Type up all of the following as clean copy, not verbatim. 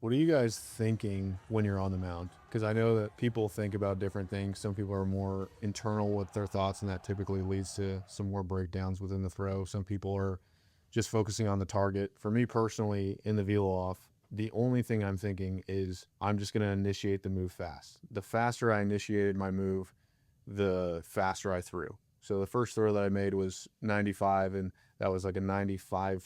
What are you guys thinking when you're on the mound? Because I know that people think about different things. Some people are more internal with their thoughts, and that typically leads to some more breakdowns within the throw. Some people are just focusing on the target. For me personally, in the velo off, the only thing I'm thinking is I'm just going to initiate the move fast. The faster I initiated my move, the faster I threw. So the first throw that I made was 95, and that was like a 95%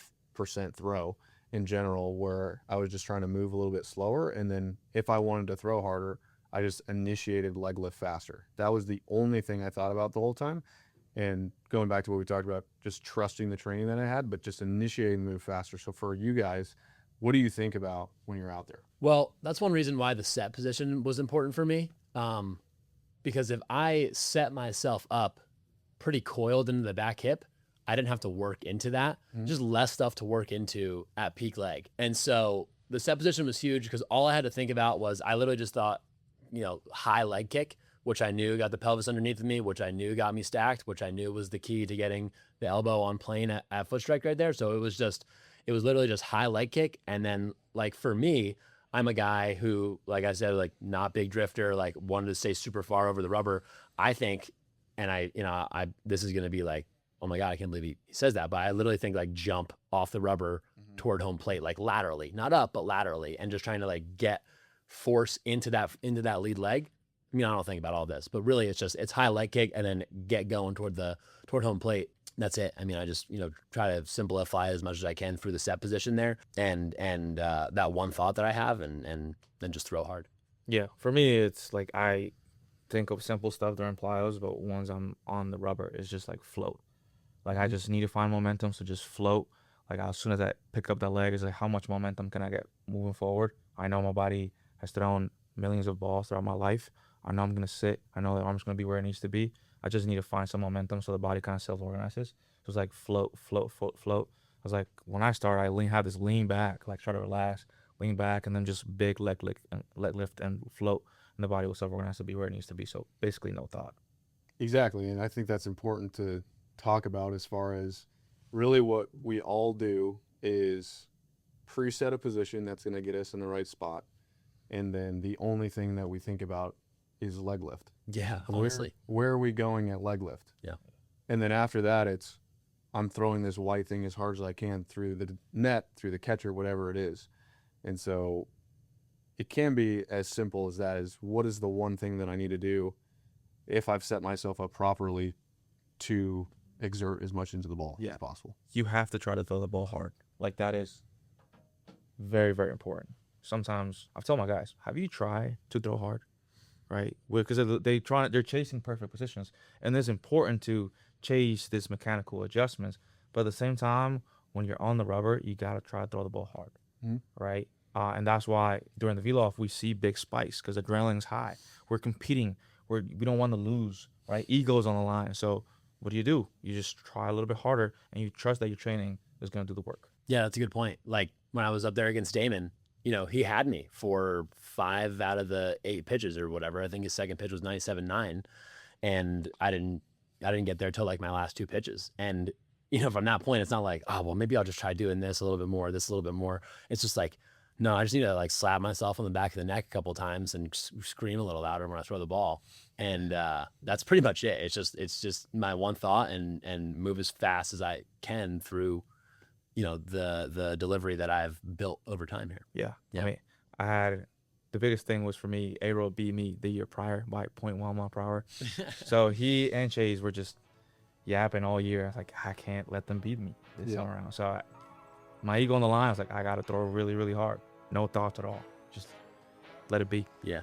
throw in general, where I was just trying to move a little bit slower. And then if I wanted to throw harder, I just initiated leg lift faster. That was the only thing I thought about the whole time. And going back to what we talked about, just trusting the training that I had, but just initiating the move faster. So for you guys, what do you think about when you're out there? Well, that's one reason why the set position was important for me. Because if I set myself up pretty coiled into the back hip, I didn't have to work into that. Just less stuff to work into at peak leg. And so the set position was huge because all I had to think about was I literally just thought, high leg kick, which I knew got the pelvis underneath of me, which I knew got me stacked, which I knew was the key to getting the elbow on plane at foot strike right there. So it was literally just high leg kick. And then like for me, I'm a guy who, like I said, like not big drifter, like wanted to stay super far over the rubber. I think, and this is going to be like, oh my God, I can't believe he says that. But I literally think like jump off the rubber toward home plate, like laterally, not up, but laterally, and just trying to like get force into that lead leg. I mean, I don't think about all this, but really it's high leg kick and then get going toward home plate. That's it. I mean, I just, try to simplify as much as I can through the set position there and that one thought that I have and then just throw hard. Yeah, for me, it's like I think of simple stuff during plyos, but once I'm on the rubber, it's just like float. Like I just need to find momentum, so just float. Like as soon as I pick up that leg, it's like how much momentum can I get moving forward? I know my body has thrown millions of balls throughout my life. I know I'm gonna sit. I know the arm's gonna be where it needs to be. I just need to find some momentum so the body kind of self-organizes. So it's like float, float, float, float. I was like, when I start, have this lean back, like try to relax, lean back, and then just big leg lift and float, and the body will self-organize to be where it needs to be. So basically, no thought. Exactly. And I think that's important to talk about, as far as really what we all do is preset a position that's going to get us in the right spot. And then the only thing that we think about is leg lift. Yeah, honestly. Where are we going at leg lift? Yeah. And then after that, it's I'm throwing this white thing as hard as I can through the net, through the catcher, whatever it is. And so it can be as simple as that, is what is the one thing that I need to do if I've set myself up properly to exert as much into the ball as possible. You have to try to throw the ball hard. Like that is very, very important. Sometimes I've told my guys, have you tried to throw hard? Right? Because they're chasing perfect positions, and it's important to chase these mechanical adjustments. But at the same time, when you're on the rubber, you gotta try to throw the ball hard, right? And that's why during the velo-off we see big spikes because adrenaline's high. We're competing. We don't want to lose, right? Ego's on the line. So what do? You just try a little bit harder, and you trust that your training is gonna do the work. Yeah, that's a good point. Like when I was up there against Damon, he had me for 5 out of the 8 pitches or whatever. I think his second pitch was 97.9, and I didn't get there till like my last 2 pitches. And from that point, it's not like, oh well, maybe I'll just try doing this a little bit more, this a little bit more. It's just like, no, I just need to like slap myself on the back of the neck a couple of times and scream a little louder when I throw the ball. And that's pretty much it. It's just my one thought and move as fast as I can through the delivery that I've built over time here. Yeah. I mean, the biggest thing was for me, A-Roll beat me the year prior by 0.1 mile per hour. So he and Chase were just yapping all year. I was like, I can't let them beat me this time around. So my ego on the line, I was like, I got to throw really, really hard. No thoughts at all. Just let it be. Yeah.